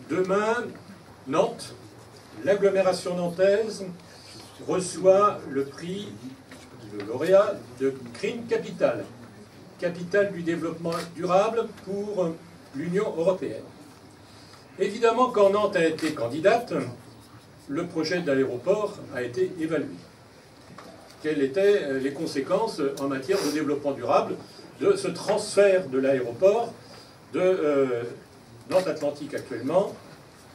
Demain, Nantes, l'agglomération nantaise reçoit le prix, le lauréat de Green Capital, capitale du développement durable pour l'Union européenne. Évidemment, quand Nantes a été candidate, le projet d'aéroport a été évalué. Quelles étaient les conséquences en matière de développement durable de ce transfert de l'aéroport de Nantes Atlantique actuellement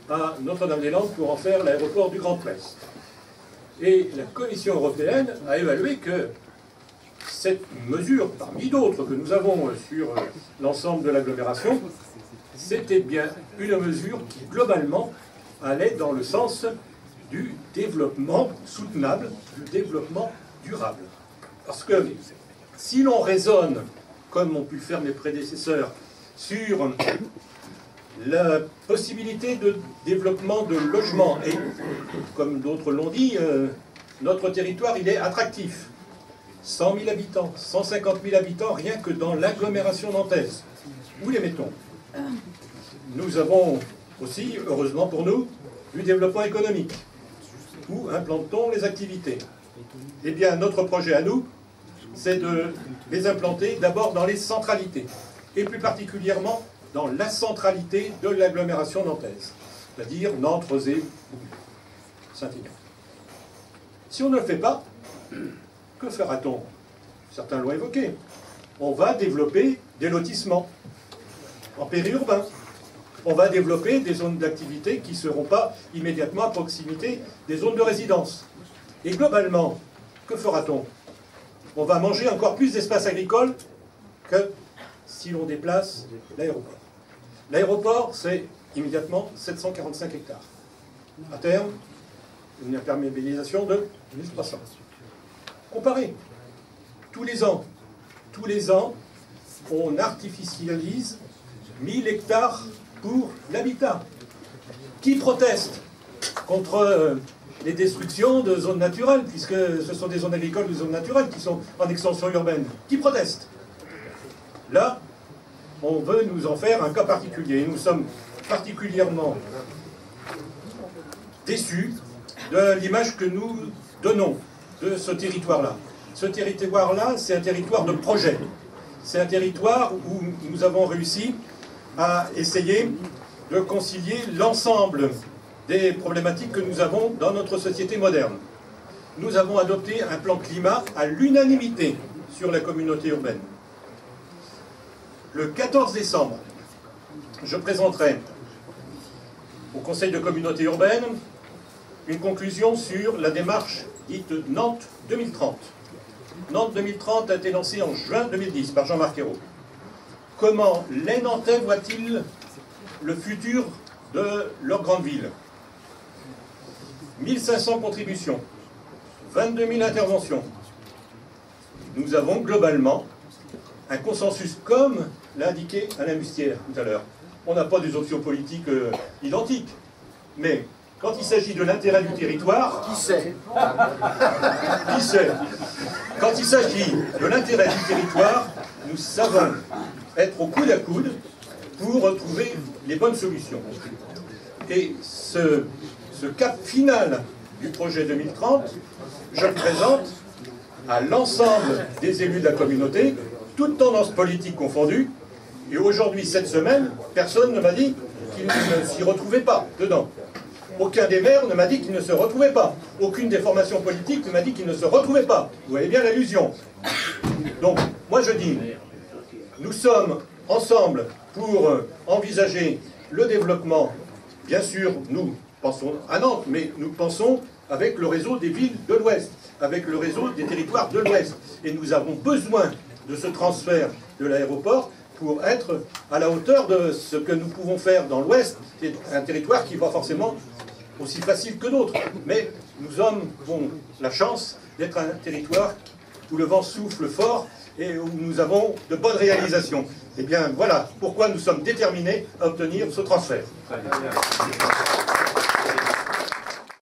à Notre-Dame-des-Landes pour en faire l'aéroport du Grand Ouest. Et la Commission européenne a évalué que cette mesure, parmi d'autres que nous avons sur l'ensemble de l'agglomération, c'était bien une mesure qui, globalement, allait dans le sens du développement soutenable, du développement durable. Parce que si l'on raisonne, comme ont pu le faire mes prédécesseurs, sur la possibilité de développement de logements, et comme d'autres l'ont dit, notre territoire, il est attractif. 100 000 habitants, 150 000 habitants, rien que dans l'agglomération nantaise. Où les mettons? Nous avons aussi, heureusement pour nous, du développement économique. Où implantons les activités? Eh bien, notre projet à nous, c'est de les implanter d'abord dans les centralités, et plus particulièrement dans la centralité de l'agglomération nantaise, c'est-à-dire Nantes, Rezé, Saint-Aignan. Si on ne le fait pas, que fera-t-on? Certains l'ont évoqué. On va développer des lotissements en périurbain. On va développer des zones d'activité qui ne seront pas immédiatement à proximité des zones de résidence. Et globalement, que fera-t-on? On va manger encore plus d'espace agricole que si l'on déplace l'aéroport. L'aéroport, c'est immédiatement 745 hectares. À terme, une imperméabilisation de 1300. Comparez. Tous les ans, on artificialise 1000 hectares pour l'habitat. Qui proteste contre les destructions de zones naturelles, puisque ce sont des zones agricoles ou des zones naturelles qui sont en extension urbaine? Qui proteste? Là, on veut nous en faire un cas particulier. Nous sommes particulièrement déçus de l'image que nous donnons de ce territoire-là. Ce territoire-là, c'est un territoire de projet. C'est un territoire où nous avons réussi à essayer de concilier l'ensemble des problématiques que nous avons dans notre société moderne. Nous avons adopté un plan climat à l'unanimité sur la communauté urbaine. Le 14 décembre, je présenterai au Conseil de communauté urbaine une conclusion sur la démarche dite Nantes 2030. Nantes 2030 a été lancée en juin 2010 par Jean-Marc Ayrault. Comment les Nantais voient-ils le futur de leur grande ville? 1500 contributions, 22 000 interventions. Nous avons globalement un consensus, comme l'a indiqué Alain Mustière tout à l'heure. On n'a pas des options politiques identiques, mais quand il s'agit de l'intérêt du territoire... Qui sait? Qui sait? Quand il s'agit de l'intérêt du territoire, nous savons être au coude à coude pour trouver les bonnes solutions. Et ce cap final du projet 2030, je le présente à l'ensemble des élus de la communauté, toutes tendances politiques confondues, et aujourd'hui, cette semaine, personne ne m'a dit qu'il ne s'y retrouvait pas dedans. Aucun des maires ne m'a dit qu'il ne se retrouvait pas. Aucune des formations politiques ne m'a dit qu'il ne se retrouvait pas. Vous voyez bien l'allusion. Donc, moi je dis, nous sommes ensemble pour envisager le développement. Bien sûr, nous pensons à Nantes, mais nous pensons avec le réseau des villes de l'Ouest, avec le réseau des territoires de l'Ouest. Et nous avons besoin de ce transfert de l'aéroport pour être à la hauteur de ce que nous pouvons faire dans l'Ouest, qui est un territoire qui va forcément aussi facile que d'autres. Mais nous avons la chance d'être un territoire où le vent souffle fort et où nous avons de bonnes réalisations. Eh bien, voilà pourquoi nous sommes déterminés à obtenir ce transfert. Très bien.